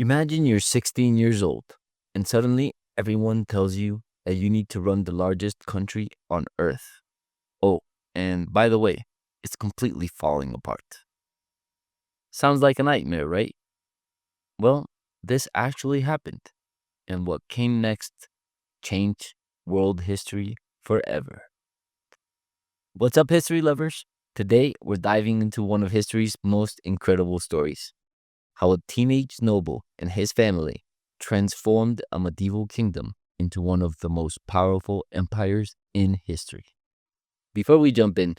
Imagine you're 16 years old and suddenly everyone tells you that you need to run the largest country on earth. Oh, and by the way, it's completely falling apart. Sounds like a nightmare, right? Well, this actually happened, and what came next changed world history forever. What's up, history lovers? Today, we're diving into one of history's most incredible stories, how a teenage noble and his family transformed a medieval kingdom into one of the most powerful empires in history. Before we jump in,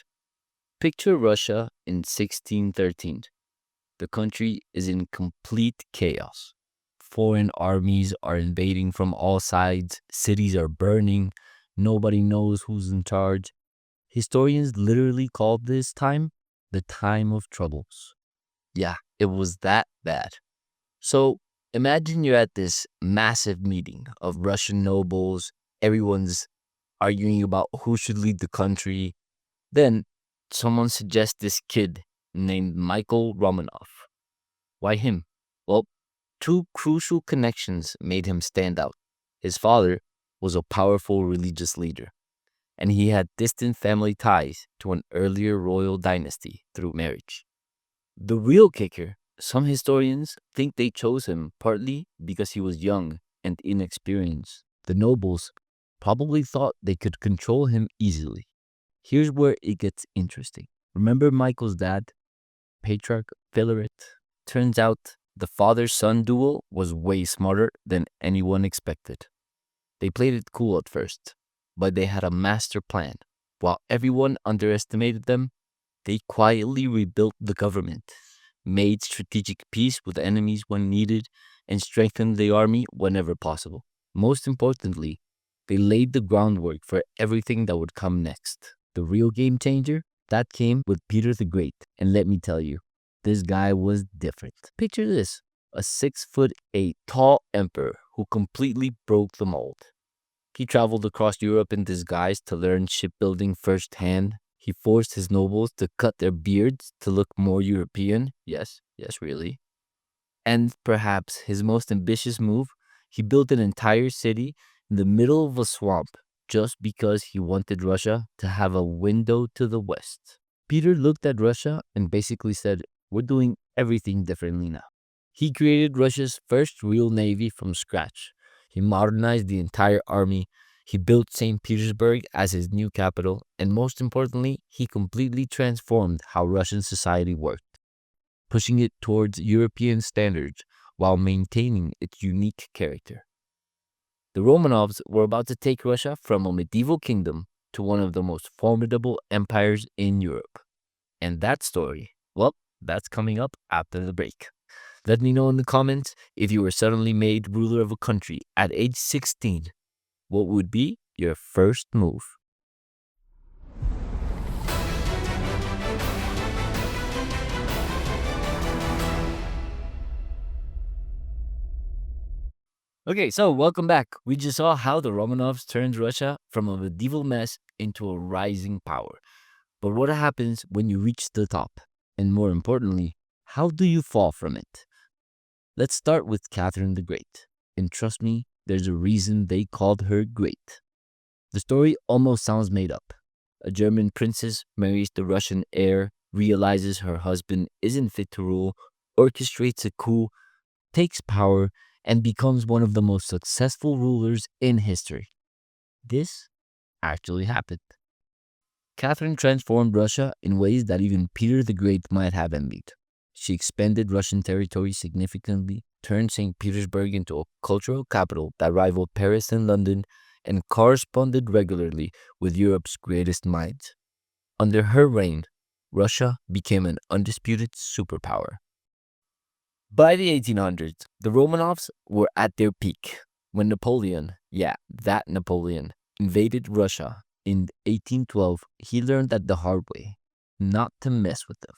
picture Russia in 1613. The country is in complete chaos. Foreign armies are invading from all sides, cities are burning, nobody knows who's in charge. Historians literally called this time the time of troubles. Yeah, it was that bad. So imagine you're at this massive meeting of Russian nobles, everyone's arguing about who should lead the country. Then someone suggests this kid named Michael Romanov. Why him? Well, two crucial connections made him stand out. His father was a powerful religious leader, and he had distant family ties to an earlier royal dynasty through marriage. The real kicker, some historians think they chose him partly because he was young and inexperienced. The nobles probably thought they could control him easily. Here's where it gets interesting. Remember Michael's dad, Patriarch Filaret? Turns out the father-son duo was way smarter than anyone expected. They played it cool at first, but they had a master plan. While everyone underestimated them, they quietly rebuilt the government, made strategic peace with enemies when needed, and strengthened the army whenever possible. Most importantly, they laid the groundwork for everything that would come next. The real game changer, that came with Peter the Great. And let me tell you, this guy was different. Picture this, a 6'8" tall emperor who completely broke the mold. He traveled across Europe in disguise to learn shipbuilding firsthand. He forced his nobles to cut their beards to look more European. Yes, really. And perhaps his most ambitious move, he built an entire city in the middle of a swamp just because he wanted Russia to have a window to the west. Peter looked at Russia and basically said, "We're doing everything differently now." He created Russia's first real navy from scratch. He modernized the entire army. He built St. Petersburg as his new capital. And most importantly, he completely transformed how Russian society worked, pushing it towards European standards while maintaining its unique character. The Romanovs were about to take Russia from a medieval kingdom to one of the most formidable empires in Europe. And that story, well, that's coming up after the break. Let me know in the comments if you were suddenly made ruler of a country at age 16. What would be your first move? Okay, so welcome back. We just saw how the Romanovs turned Russia from a medieval mess into a rising power. But what happens when you reach the top? And more importantly, how do you fall from it? Let's start with Catherine the Great. And trust me, there's a reason they called her great. The story almost sounds made up. A German princess marries the Russian heir, realizes her husband isn't fit to rule, orchestrates a coup, takes power, and becomes one of the most successful rulers in history. This actually happened. Catherine transformed Russia in ways that even Peter the Great might have envied. She expanded Russian territory significantly, turned St. Petersburg into a cultural capital that rivaled Paris and London, and corresponded regularly with Europe's greatest minds. Under her reign, Russia became an undisputed superpower. By the 1800s, the Romanovs were at their peak when Napoleon, that Napoleon, invaded Russia in 1812. He learned that the hard way, not to mess with them.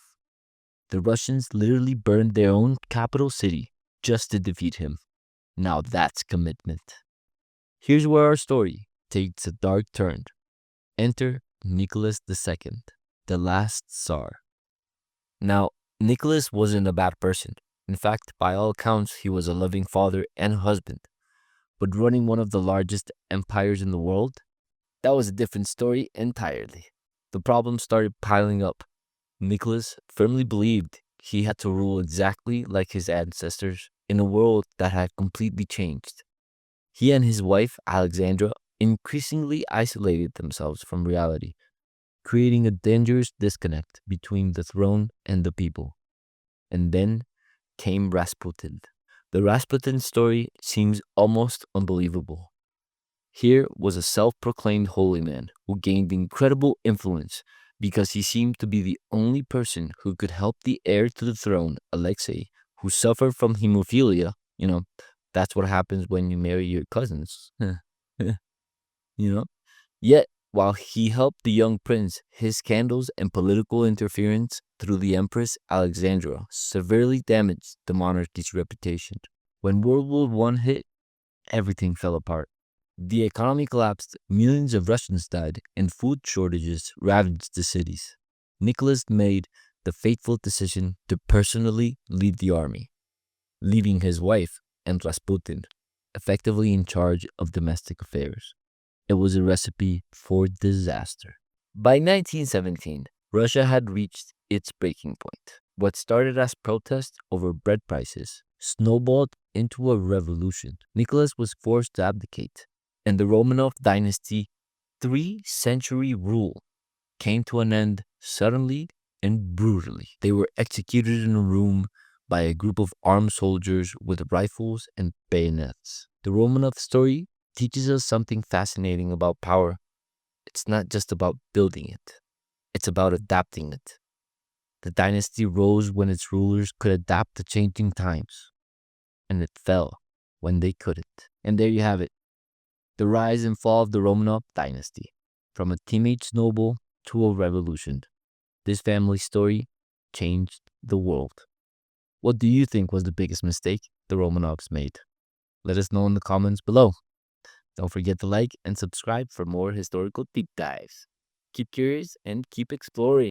The Russians literally burned their own capital city just to defeat him. Now that's commitment. Here's where our story takes a dark turn. Enter Nicholas II, the last Tsar. Now, Nicholas wasn't a bad person. In fact, by all accounts, he was a loving father and husband. But running one of the largest empires in the world, that was a different story entirely. The problems started piling up. Nicholas firmly believed he had to rule exactly like his ancestors in a world that had completely changed. He and his wife, Alexandra, increasingly isolated themselves from reality, creating a dangerous disconnect between the throne and the people. And then came Rasputin. The Rasputin story seems almost unbelievable. Here was a self proclaimed holy man who gained incredible influence because he seemed to be the only person who could help the heir to the throne, Alexei, who suffered from hemophilia. That's what happens when you marry your cousins. you know? Yet, while he helped the young prince, his scandals and political interference through the Empress Alexandra severely damaged the monarchy's reputation. When World War I hit, everything fell apart. The economy collapsed, millions of Russians died, and food shortages ravaged the cities. Nicholas made the fateful decision to personally lead the army, leaving his wife and Rasputin effectively in charge of domestic affairs. It was a recipe for disaster. By 1917, Russia had reached its breaking point. What started as protests over bread prices snowballed into a revolution. Nicholas was forced to abdicate, and the Romanov dynasty 3-century rule came to an end suddenly and brutally. They were executed in a room by a group of armed soldiers with rifles and bayonets. The Romanov story teaches us something fascinating about power. It's not just about building it, it's about adapting it. The dynasty rose when its rulers could adapt to changing times, and it fell when they couldn't. And there you have it, the rise and fall of the Romanov dynasty, from a teenage noble to a revolution. This family story changed the world. What do you think was the biggest mistake the Romanovs made? Let us know in the comments below. Don't forget to like and subscribe for more historical deep dives. Keep curious and keep exploring.